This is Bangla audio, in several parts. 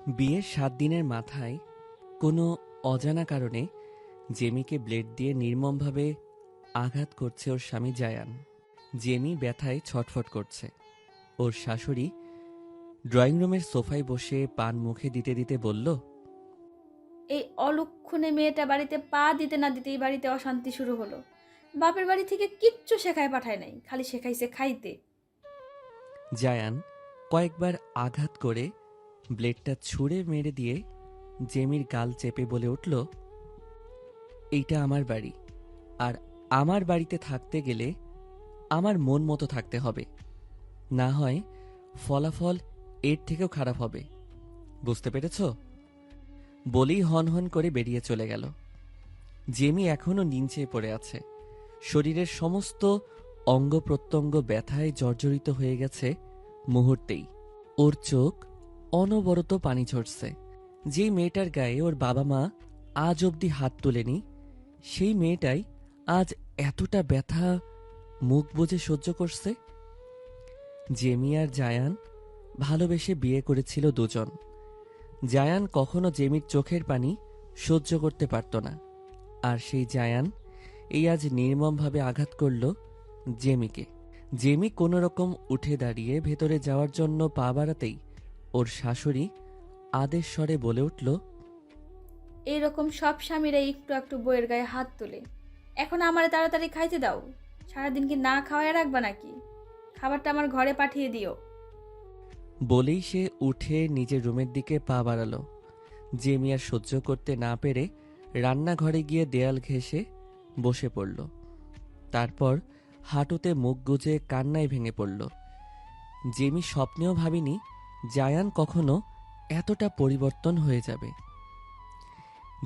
বিয়ের ৭ দিনের মাথায় কোনো অজানা কারণে জেমিকে ব্লেড দিয়ে নির্মমভাবে আঘাত করছে ওর স্বামী জায়ান। জেমি ব্যথায় ছটফট করছে। ওর শাশুড়ি ড্রয়িং রুমের সোফায় বসে পান মুখে দিতে দিতে বলল, এই অলক্ষণে মেয়েটা বাড়িতে পা দিতে না দিতেই বাড়িতে অশান্তি শুরু হলো। বাপের বাড়ি থেকে কিচ্ছু শেখায় পাঠায় নাই, খালি শেখাইছে খাইতে। জায়ান কয়েকবার আঘাত করে ব্লেডটা ছুঁড়ে মেরে দিয়ে জেমির গাল চেপে বলে উঠল, এইটা আমার বাড়ি, আর আমার বাড়িতে থাকতে গেলে আমার মন মতো থাকতে হবে, না হয় ফলাফল এর থেকেও খারাপ হবে। বুঝতে পেরেছ? বলেই হন হন করে বেরিয়ে চলে গেল। জেমি এখনো নিচে পড়ে আছে। শরীরের সমস্ত অঙ্গ প্রত্যঙ্গ ব্যথায় জর্জরিত হয়ে গেছে মুহূর্তেই। ওর চোখ অনবরত পানি ঝরছে। যেই মেয়েটার গায়ে ওর বাবা মা আজ অবধি হাত তোলেনি, সেই মেয়েটাই আজ এতটা ব্যথা মুখ বুজে সহ্য করছে। জেমি আর জায়ান ভালোবেসে বিয়ে করেছিল দুজন। জায়ান কখনো জেমির চোখের পানি সহ্য করতে পারত না, আর সেই জায়ান এই আজ নির্মমভাবে আঘাত করল জেমিকে। জেমি কোনো রকম উঠে দাঁড়িয়ে ভেতরে যাওয়ার জন্য পা বাড়াতেই ওর শাশুড়ি আদেশ স্বরে বলে উঠল, এইরকম সব স্বামীরা একটু একটু বইয়ের গায়ে হাত তোলে। এখন আমারে তাড়াতাড়ি খাইতে দাও। সারাদিন কি না খাওয়ায় রাখবা নাকি? খাবারটা আমার ঘরে পাঠিয়ে দিও। বলেই সে উঠে নিজের রুমের দিকে পা বাড়ালো। জেমি আর সহ্য করতে না পেরে রান্নাঘরে গিয়ে দেয়াল ঘেঁষে বসে পড়ল। তারপর হাঁটুতে মুখ গুজে কান্নায় ভেঙে পড়ল। জেমি স্বপ্নেও ভাবিনি জায়ান কখনো এতটা পরিবর্তন হয়ে যাবে।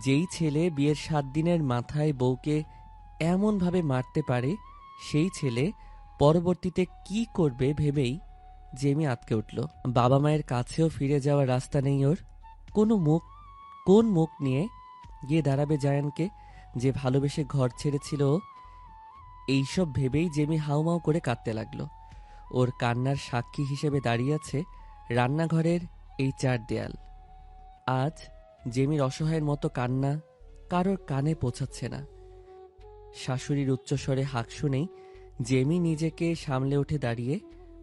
যেই ছেলে বিয়ের ৭ দিনের মাথায় বউকে এমনভাবে মারতে পারে, সেই ছেলে পরবর্তীতে কি করবে ভেবেই জেমি আঁতকে উঠল। বাবা মায়ের কাছেও ফিরে যাওয়ার রাস্তা নেই ওর। কোন মুখ নিয়ে গিয়ে দাঁড়াবে জায়ানকে, যে ভালোবেসে ঘর ছেড়েছিল ও? এইসব ভেবেই জেমি হাউমাউ করে কাঁদতে লাগলো। ওর কান্নার সাক্ষী হিসেবে দাঁড়িয়ে আছে রান্নাঘরের এই ৪ দেয়াল। আজ জেমির অসহায়ের মতো কান্না কারোর কানে পৌঁছাচ্ছে না। শাশুড়ির উচ্চস্বরে হাঁক শুনেই জেমি নিজেকে সামলে উঠে দাঁড়িয়ে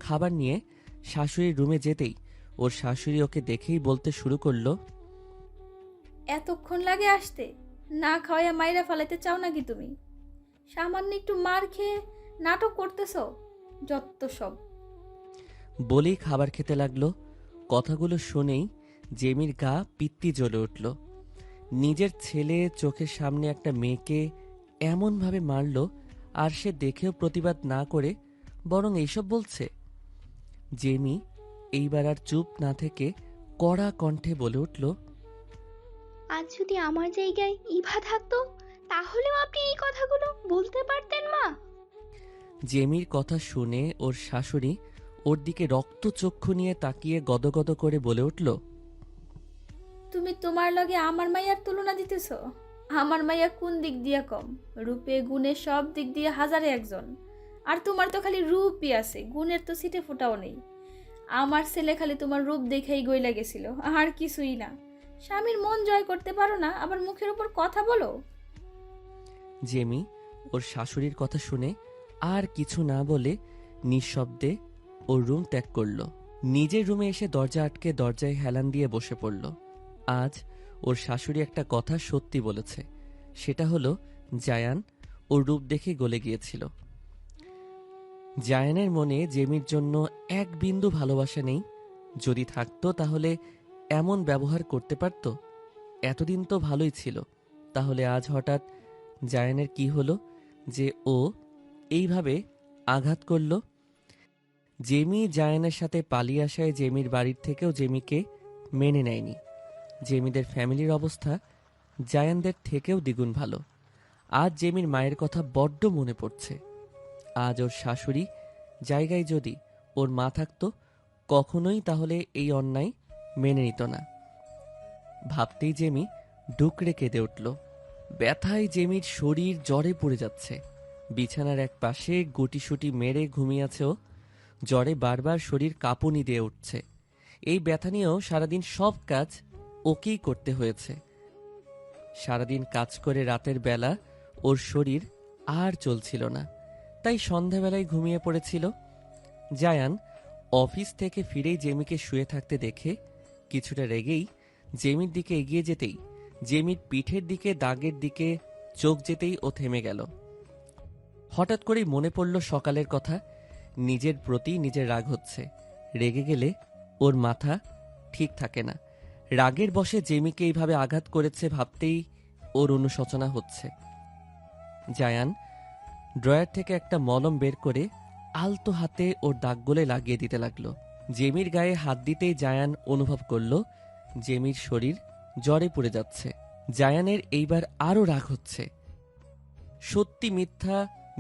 খাবার নিয়ে শাশুড়ির রুমে যেতেই ওর শাশুড়ি ওকে দেখেই বলতে শুরু করলো, এতক্ষণ লাগে আসতে? না খাওয়াইয়া মাইরা ফেলাইতে চাও নাকি তুমি? সামান্য একটু মার খেয়ে নাটক করতেছ। যত সব। বলেই খাবার খেতে লাগলো। কথাগুলো শুনেই জেমির গা পিত্তি জ্বলে উঠল। নিজের ছেলে চোখের সামনে একটা মেয়েকে এমনভাবে মারল, আর সে দেখেও প্রতিবাদ না করে বরং এইসব বলছে। জেমি এইবার আর চুপ না থেকে কড়া কণ্ঠে বলে উঠল, আজ যদি আমার জায়গায় ইভা থাকতো, তাহলেও আপনি এই কথাগুলো বলতে পারতেন মা। জেমির কথা শুনে ওর শাশুড়ি ওর দিকে রক্তচক্ষু নিয়ে তাকিয়ে গদগদ করে বলে উঠল, তুমি তোমার লগে আমার মাইয়ার তুলনা দিতেছ? আমার মাইয়া কোন দিক দিয়া কম? রূপে গুণে সব দিক দিয়ে হাজারে একজন। আর তোমার তো খালি রূপই আছে, গুণের তো ছিটে ফোটাও নেই। আমার ছেলে খালি তোমার রূপ দেখেই গইলা গেছিল, আর কিছুই না। স্বামীর মন জয় করতে পারো না, আবার মুখের উপর কথা বলো। জেমি ওর শাশুড়ির কথা শুনে আর কিছু না বলে নিঃশব্দে ওর রুম ত্যাগ করল। নিজের রুমে এসে দরজা আটকে দরজায় হেলান দিয়ে বসে পড়ল। আজ ওর শাশুড়ি একটা কথা সত্যি বলেছে, সেটা হলো জায়ান ওর রূপ দেখে গলে গিয়েছিল। জায়ানের মনে জেমির জন্য এক বিন্দু ভালোবাসা নেই। যদি থাকতো তাহলে এমন ব্যবহার করতে পারত? এতদিন তো ভালোই ছিল, তাহলে আজ হঠাৎ জায়ানের কি হলো যে ও এইভাবে আঘাত করল? জেমি জায়ানের সাথে পালিয়ে আসায় জেমির বাড়ির থেকেও জেমিকে মেনে নেয়নি। জেমিদের ফ্যামিলির অবস্থা জায়ানদের থেকেও দ্বিগুণ ভালো। আজ জেমির মায়ের কথা বড্ড মনে পড়ছে। আজ ওর শাশুড়ি জায়গায় যদি ওর মা থাকতো, কখনোই তাহলে এই অন্যায় মেনে নিত না। ভাবতেই জেমি ডুকরে কেঁদে উঠল। ব্যথায় জেমির শরীর জ্বরে পড়ে যাচ্ছে। বিছানার এক পাশে গুটিসুটি মেরে ঘুমিয়ে আছে ও। জ্বরে বারবার শরীর কাঁপুনি দিয়ে উঠছে। এই ব্যথা নিয়েও সারাদিন সব কাজ ওকেই করতে হয়েছে। সারাদিন কাজ করে রাতের বেলা ওর শরীর আর চলছিল না, তাই সন্ধ্যাবেলায় ঘুমিয়ে পড়েছিল। জায়ান অফিস থেকে ফিরেই জেমিকে শুয়ে থাকতে দেখে কিছুটা রেগেই জেমির দিকে এগিয়ে যেতেই জেমির পিঠের দিকে দাগের দিকে চোখ যেতেই ও থেমে গেল। হঠাৎ করেই মনে পড়ল সকালের কথা। নিজের প্রতি নিজের রাগ হচ্ছে। রেগে গেলে ওর মাথা ঠিক থাকে না। রাগের বশে জেমিকে এইভাবে আঘাত করেছে ভাবতেই ওর অনুশোচনা হচ্ছে। জায়ান ড্রয়ার থেকে একটা মলম বের করে আলতো হাতে ওর দাগগুলো লাগিয়ে দিতে লাগলো। জেমির গায়ে হাত দিতেই জায়ান অনুভব করল জেমির শরীর জ্বরে পড়ে যাচ্ছে। জায়ানের এইবার আরও রাগ হচ্ছে। সত্যি মিথ্যা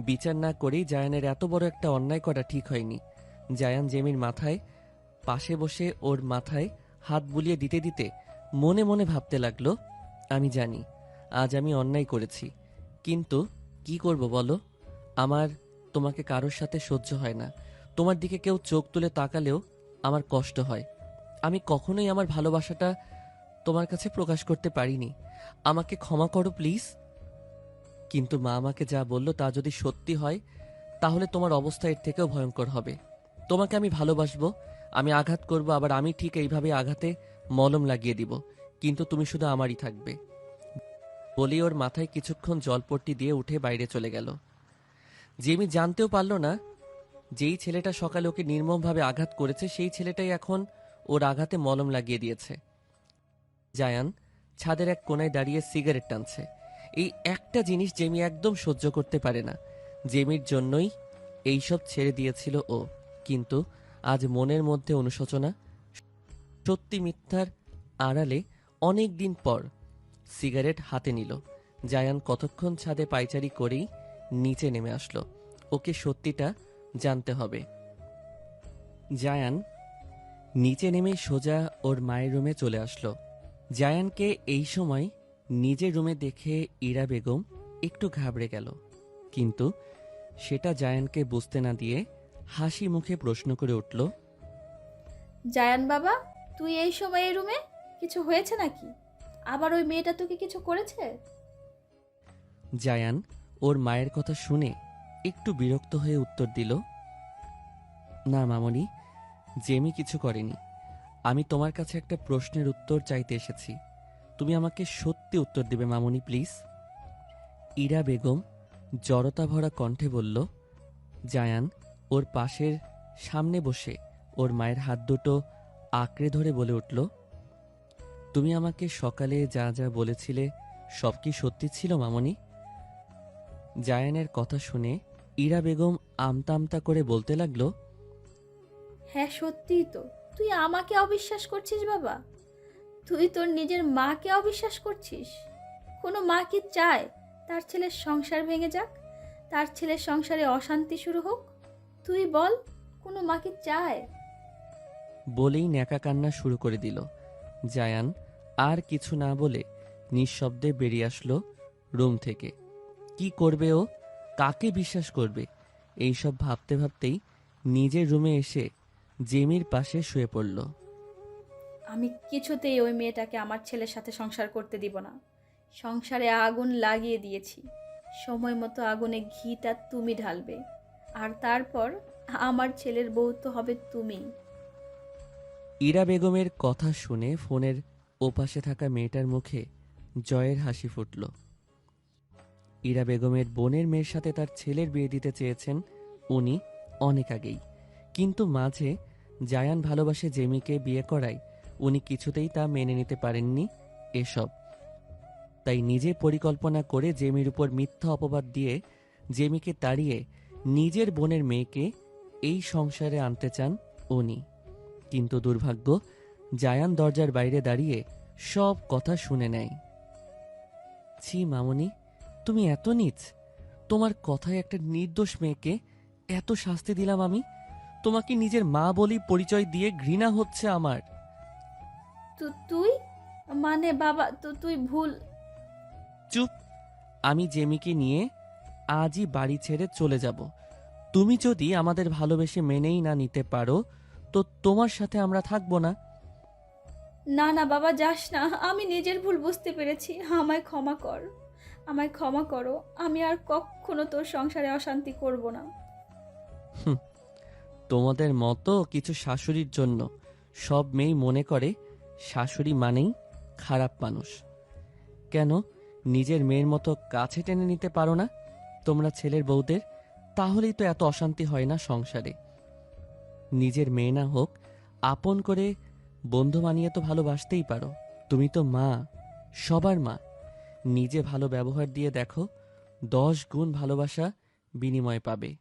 বিচার না করেই জায়ানের এত বড় একটা অন্যায় করা ঠিক হয়নি। জায়ান জেমির মাথায় পাশে বসে ওর মাথায় হাত বুলিয়ে দিতে দিতে মনে মনে ভাবতে লাগলো, আমি জানি আজ আমি অন্যায় করেছি, কিন্তু কি করব বলো? আমার তোমাকে কারোর সাথে সহ্য হয় না। তোমার দিকে কেউ চোখ তুলে তাকালেও আমার কষ্ট হয়। আমি কখনোই আমার ভালোবাসাটা তোমার কাছে প্রকাশ করতে পারিনি। আমাকে ক্ষমা করো প্লিজ। কিন্তু মা আমাকে যা বলল তা যদি সত্যি হয় তাহলে তোমার অবস্থা এর থেকেও ভয়ঙ্কর হবে। তোমাকে আমি ভালোবাসবো, আমি আঘাত করব, আবার আমি ঠিক এইভাবে আঘাতে মলম লাগিয়ে দিব, কিন্তু তুমি শুধু আমারই থাকবে। বলি ওর মাথায় কিছুক্ষণ জলপট্টি দিয়ে উঠে বাইরে চলে গেল। জেমি জানতেও পারল না যেই ছেলেটা সকালে ওকে নির্মমভাবে আঘাত করেছে সেই ছেলেটাই এখন ওর আঘাতে মলম লাগিয়ে দিয়েছে। জায়ান ছাদের এক কোনায় দাঁড়িয়ে সিগারেট টানছে। এই একটা জিনিস জেমি একদম সহ্য করতে পারে না। জেমির জন্যই এইসব ছেড়ে দিয়েছিল ও, কিন্তু আজ মনের মধ্যে অনুশোচনা। সত্যি মিথ্যার আড়ালে অনেক দিন পর সিগারেট হাতে নিল। জায়ান কতক্ষণ ছাদে পায়চারি করেই নিচে নেমে আসলো। ওকে সত্যিটা জানতে হবে। জায়ান নিচে নেমে সোজা ওর মায়ের রুমে চলে আসলো। জায়ানকে এই সময় নিজের রুমে দেখে ইরা বেগম একটু ঘাবড়ে গেল, কিন্তু সেটা জায়ানকে বুঝতে না দিয়ে হাসি মুখে প্রশ্ন করে উঠল, জায়ান বাবা, তুই এই সময় এই রুমে? কিছু হয়েছে নাকি? আবার ওই মেয়েটা তোকে কিছু করেছে? জায়ান ওর মায়ের কথা শুনে একটু বিরক্ত হয়ে উত্তর দিল, না মামনি, জেমি কিছু করেনি। আমি তোমার কাছে একটা প্রশ্নের উত্তর চাইতে এসেছি। তুমি আমাকে সত্যি উত্তর দেবে মামনি, প্লিজ। ইরা বেগম জড়তা ভরা কণ্ঠে বলল। জায়ান ওর পাশের সামনে বসে ওর মায়ের হাত দুটো আঁকড়ে ধরে বলে উঠল, তুমি আমাকে সকালে যা যা বলেছিলে সব কি সত্যি ছিল মামনি? জায়ানের কথা শুনে ইরা বেগম আমতা আমতা করে বলতে লাগলো, হ্যাঁ সত্যিই তো। তুই আমাকে অবিশ্বাস করছিস বাবা? তুই তোর নিজের মাকে অবিশ্বাস করছিস? কোনো মা কি চায় তার ছেলের সংসার ভেঙে যাক, তার ছেলের সংসারে অশান্তি শুরু হোক? তুই বল, কোনো মা কি চায়? বলেই ন্যাকা কান্না শুরু করে দিল। জায়ান আর কিছু না বলে নিঃশব্দে বেরিয়ে আসলো রুম থেকে। কি করবে ও? কাকে বিশ্বাস করবে? এইসব ভাবতে ভাবতেই নিজের রুমে এসে জেমির পাশে শুয়ে পড়ল। আমি কিছুতেই ওই মেয়েটাকে আমার ছেলের সাথে সংসার করতে দিব না। সংসারে আগুন লাগিয়ে দিয়েছি, সময় মতো আগুনে ঘিটা তুমি ঢালবে, আর তারপর আমার ছেলের বউ তো হবে তুমি। ইরা বেগমের কথা শুনে ফোনের ওপাশে থাকা মেয়েটার মুখে জয়ের হাসি ফুটল। ইরা বেগমের বোনের মেয়ের সাথে তার ছেলের বিয়ে দিতে চেয়েছেন উনি অনেক আগেই, কিন্তু মাঝে জায়ান ভালোবাসে জেমিকে বিয়ে করায় উনি কিছুতেই তা মেনে নিতে পারেননি এসব। তাই নিজে পরিকল্পনা করে জেমির উপর মিথ্যা অপবাদ দিয়ে জেমিকে তাড়িয়ে নিজের বোনের মেয়েকে এই সংসারে আনতে চান উনি। কিন্তু দুর্ভাগ্য, জায়ান দরজার বাইরে দাঁড়িয়ে সব কথা শুনে নেয়। ছি মামনি, তুমি এত নীচ! তোমার কথায় একটা নির্দোষ মেয়েকে এত শাস্তি দিলাম আমি। তোমাকে নিজের মা বলি পরিচয় দিয়ে ঘৃণা হচ্ছে আমার। তুই মানে বাবা, তো তুই ভুল। চুপ! আমি জেমিকে নিয়ে আজই বাড়ি ছেড়ে চলে যাব। তুমি যদি আমাদের ভালোবেসে মেনেই না নিতে পারো তো তোমার সাথে আমরা থাকবো না। না না বাবা, যাস না, আমি নিজের ভুল বুঝতে পেরেছি, আমায় ক্ষমা কর, আমায় ক্ষমা করো, আমি আর কখনো তোর সংসারে অশান্তি করব না। হুম, তোমাদের মতো কিছু শাশুড়ির জন্য সব মেয়েই মনে করে শাশুড়ি মানেই খারাপ মানুষ। কেন নিজের মেয়ের মতো কাছে টেনে নিতে পারো না তোমরা ছেলের বউদের? তাহলেই তো এত অশান্তি হয় না সংসারে। নিজের মেয়ে না হোক, আপন করে বন্ধু মানিয়ে তো ভালোবাসতেই পারো। তুমি তো মা, সবার মা। নিজে ভালো ব্যবহার দিয়ে দেখো, 10 গুণ ভালোবাসা বিনিময় পাবে।